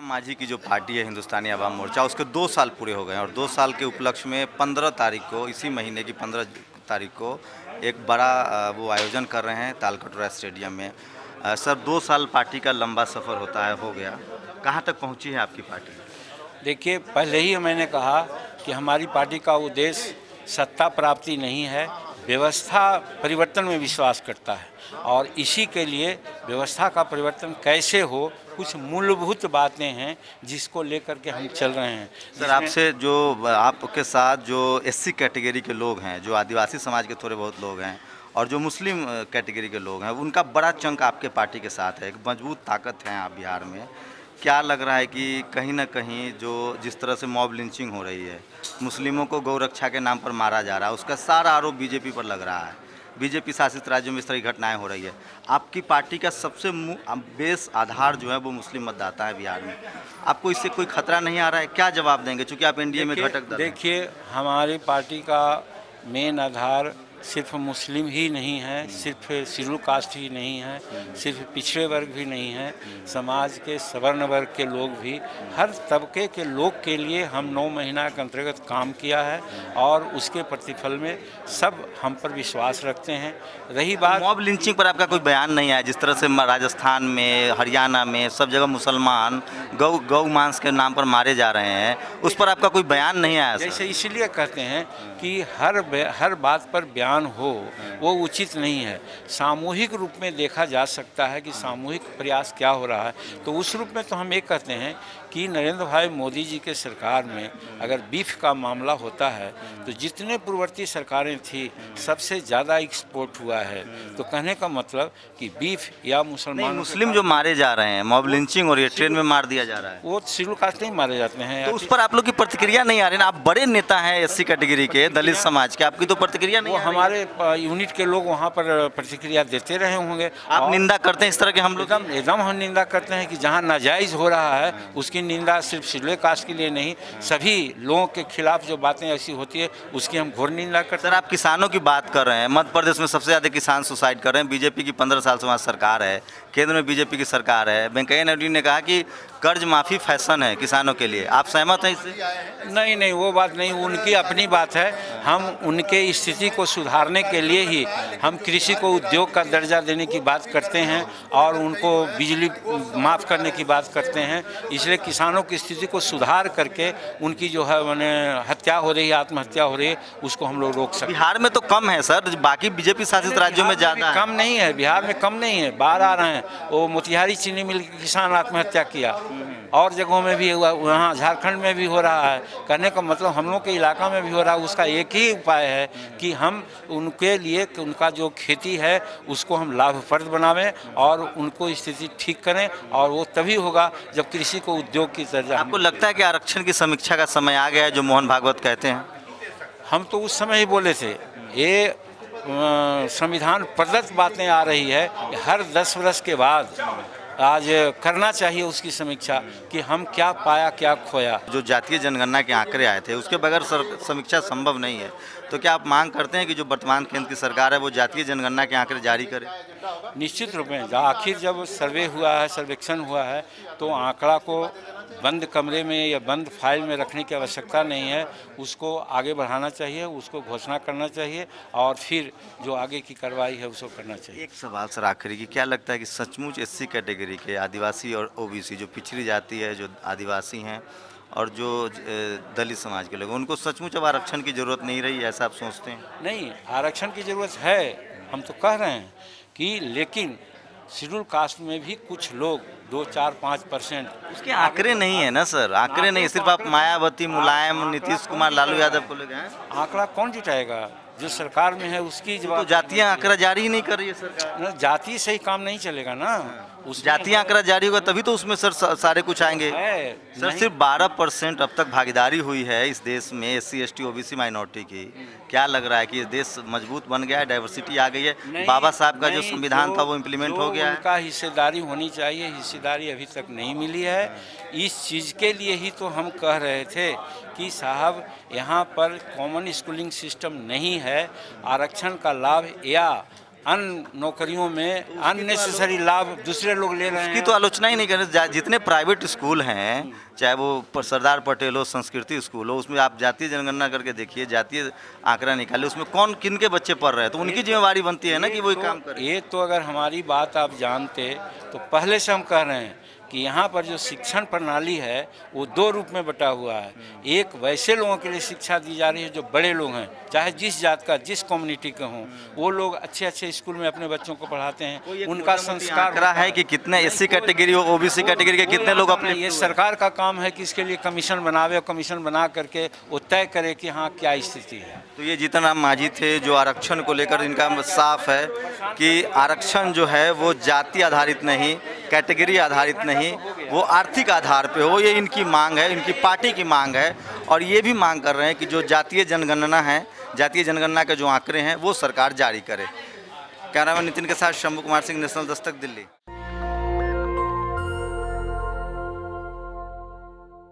राम मांझी की जो पार्टी है हिंदुस्तानी अवाम मोर्चा, उसके 2 साल पूरे हो गए हैं और 2 साल के उपलक्ष्य में 15 तारीख को, इसी महीने की 15 तारीख को एक बड़ा वो आयोजन कर रहे हैं तालकटोरा स्टेडियम में। सर 2 साल पार्टी का लंबा सफ़र होता है, हो गया, कहाँ तक पहुँची है आपकी पार्टी? देखिए, पहले ही मैंने कहा कि हमारी पार्टी का उद्देश्य सत्ता प्राप्ति नहीं है, व्यवस्था परिवर्तन में विश्वास करता है और इसी के लिए व्यवस्था का परिवर्तन कैसे हो, कुछ मूलभूत बातें हैं जिसको लेकर के हम चल रहे हैं। सर आपसे जो आपके साथ जो एससी कैटेगरी के लोग हैं, जो आदिवासी समाज के थोड़े बहुत लोग हैं और जो मुस्लिम कैटेगरी के लोग हैं, उनका बड़ा चंक आपके पार्टी के साथ है, एक मजबूत ताकत है आप बिहार में। क्या लग रहा है कि कहीं ना कहीं जो जिस तरह से मॉब लिंचिंग हो रही है, मुस्लिमों को गौ रक्षा के नाम पर मारा जा रहा है, उसका सारा आरोप बीजेपी पर लग रहा है, बीजेपी शासित राज्यों में इस तरह की घटनाएं हो रही है। आपकी पार्टी का सबसे बेस आधार जो है वो मुस्लिम मतदाता है बिहार में, आपको इससे कोई खतरा नहीं आ रहा है? क्या जवाब देंगे, चूँकि आप एनडीए में घटक दल हैं? देखिए, हमारी पार्टी का मेन आधार सिर्फ मुस्लिम ही नहीं है, सिर्फ शेड्यूल कास्ट ही नहीं है, सिर्फ पिछड़े वर्ग भी नहीं है, समाज के सवर्ण वर्ग के लोग भी, हर तबके के लोग के लिए हम 9 महीना के अंतर्गत काम किया है और उसके प्रतिफल में सब हम पर विश्वास रखते हैं। रही बात मॉब लिंचिंग पर आपका कोई बयान नहीं आया? जिस तरह से राजस्थान में, हरियाणा में, सब जगह मुसलमान गौ मांस के नाम पर मारे जा रहे हैं, उस पर आपका कोई बयान नहीं आया? जैसे इसलिए कहते हैं कि हर बात पर बयान हो वो उचित नहीं है। सामूहिक रूप में देखा जा सकता है कि सामूहिक प्रयास क्या हो रहा है। तो उस रूप में तो हम ये कहते हैं कि नरेंद्र भाई मोदी जी के सरकार में अगर बीफ का मामला होता है तो जितने पूर्ववर्ती सरकारें थी सबसे ज़्यादा एक्सपोर्ट हुआ है। तो कहने का मतलब कि बीफ या मुस्लिम जो मारे जा रहे हैं, मॉब लिंचिंग और ये ट्रेन में मार दिया जा रहा है, वो शेड्यूल कास्ट नहीं मारे जाते हैं। तो उस पर आप लोग की प्रतिक्रिया नहीं आ रही ना? आप बड़े नेता हैं एससी कैटेगरी के, दलित समाज के, आपकी तो प्रतिक्रिया नहीं? वो हमारे यूनिट के लोग वहाँ पर प्रतिक्रिया देते रहे होंगे। आप निंदा करते हैं इस तरह के? हम लोग एकदम हम निंदा करते हैं कि जहाँ नाजायज़ हो रहा है उसकी निंदा सिर्फ शेड्यूल कास्ट के लिए नहीं, सभी लोगों के खिलाफ जो बातें ऐसी होती है उसकी हम घोर निंदा करते हैं। सर आप किसानों की बात कर रहे हैं, मध्य प्रदेश में सबसे ज़्यादा किसान सुसाइड कर रहे हैं, बीजेपी की 15 साल से वहाँ सरकार है, केंद्र में बीजेपी की सरकार है। वेंकैया नायडू ने कहा कि कर्ज माफ़ी फैशन है किसानों के लिए, आप सहमत हैं इससे? नहीं नहीं, वो बात नहीं, उनकी अपनी बात है। हम उनके स्थिति को सुधारने के लिए ही हम कृषि को उद्योग का दर्जा देने की बात करते हैं और उनको बिजली माफ़ करने की बात करते हैं। इसलिए किसानों की स्थिति को सुधार करके उनकी जो है मैंने हत्या हो रही है, आत्महत्या हो रही है, उसको हम लोग रोक सकते हैं। बिहार में तो कम है सर, बाकी बीजेपी शासित राज्यों में ज़्यादा है। कम नहीं है, बिहार में कम नहीं है, बाहर आ रहे हैं। वो मोतिहारी चीनी मिल के किसान आत्महत्या किया, और जगहों में भी हुआ, वहाँ झारखंड में भी हो रहा है। कहने का मतलब हम लोग के इलाका में भी हो रहा है। उसका एक ही उपाय है कि हम उनके लिए उनका जो खेती है उसको हम लाभप्रद बनावें और उनको स्थिति ठीक करें, और वो तभी होगा जब कृषि को उद्योग की दर्जा। आपको लगता है कि आरक्षण की समीक्षा का समय आ गया है, जो मोहन भागवत कहते हैं? हम तो उस समय ही बोले थे, ये संविधान प्रदत्त बातें आ रही है, हर 10 वर्ष के बाद आज करना चाहिए उसकी समीक्षा कि हम क्या पाया क्या खोया। जो जातीय जनगणना के आंकड़े आए थे उसके बगैर समीक्षा संभव नहीं है, तो क्या आप मांग करते हैं कि जो वर्तमान केंद्र की सरकार है वो जातीय जनगणना के आंकड़े जारी करे? निश्चित रूप में, आखिर जब सर्वे हुआ है, सर्वेक्षण हुआ है, तो आंकड़ा को बंद कमरे में या बंद फाइल में रखने की आवश्यकता नहीं है, उसको आगे बढ़ाना चाहिए, उसको घोषणा करना चाहिए और फिर जो आगे की कार्रवाई है उसको करना चाहिए। एक सवाल सर आखिरी की, क्या लगता है कि सचमुच एससी कैटेगरी के आदिवासी और ओबीसी, जो पिछड़ी जाति है, जो आदिवासी हैं और जो दलित समाज के लोग, उनको सचमुच अब आरक्षण की ज़रूरत नहीं रही, ऐसा आप सोचते हैं? नहीं, आरक्षण की ज़रूरत है, हम तो कह रहे हैं कि, लेकिन शेड्यूल कास्ट में भी कुछ लोग 2, 4, 5% उसके आंकड़े नहीं है ना सर, आंकड़े नहीं, सिर्फ आप मायावती, मुलायम, नीतीश कुमार, लालू यादव को लेकर आंकड़ा कौन जुटाएगा? जो सरकार में है उसकी जवाब। तो जातीय आंकड़ा जारी ही नहीं कर रही है सरकार। जाति से ही काम नहीं चलेगा ना, उस जातीय आंकड़ा जारी होगा तभी तो उसमें सर सारे कुछ आएंगे। सर सिर्फ 12% अब तक भागीदारी हुई है इस देश में एससी, एसटी, ओबीसी माइनॉरिटी की। क्या लग रहा है कि ये देश मजबूत बन गया है, डाइवर्सिटी आ गई है, बाबा साहब का जो संविधान था वो इम्प्लीमेंट हो गया है? उनका हिस्सेदारी होनी चाहिए, हिस्सेदारी अभी तक नहीं मिली है। इस चीज़ के लिए ही तो हम कह रहे थे कि साहब यहाँ पर कॉमन स्कूलिंग सिस्टम नहीं है, आरक्षण का लाभ या अन्य नौकरियों में अननेसेसरी लाभ दूसरे लोग ले रहे की हैं। तो आलोचना ही नहीं करें। जितने प्राइवेट स्कूल हैं, चाहे वो सरदार पटेल हो, संस्कृति स्कूल हो, उसमें आप जातीय जनगणना करके देखिए, जातीय आंकड़ा निकाले, उसमें कौन किन के बच्चे पढ़ रहे हैं, तो उनकी जिम्मेवारी बनती है ना कि वही काम करें। ये तो अगर हमारी बात आप जानते तो पहले से हम कह रहे हैं कि यहाँ पर जो शिक्षण प्रणाली है वो दो रूप में बटा हुआ है। एक वैसे लोगों के लिए शिक्षा दी जा रही है जो बड़े लोग हैं, चाहे जिस जात का, जिस कम्युनिटी के हों, वो लोग अच्छे अच्छे स्कूल में अपने बच्चों को पढ़ाते हैं, उनका संस्कार आंकड़ा है कि कितने एससी कैटेगरी, ओबीसी कैटेगरी के कितने लोग अपने। ये सरकार का काम है कि इसके लिए कमीशन बनावे और कमीशन बना करके वो तय करे कि हाँ क्या स्थिति है। तो ये जीतन राम मांझी थे जो आरक्षण को लेकर, इनका साफ है कि आरक्षण जो है वो जाति आधारित नहीं, कैटेगरी आधारित नहीं, वो आर्थिक आधार पे हो। ये इनकी मांग है, इनकी पार्टी की मांग है। और ये भी मांग कर रहे हैं कि जो जातीय जनगणना है, जातीय जनगणना के जो आंकड़े हैं वो सरकार जारी करे। कैमरामैन नितिन के साथ शंभू कुमार सिंह, नेशनल दस्तक, दिल्ली।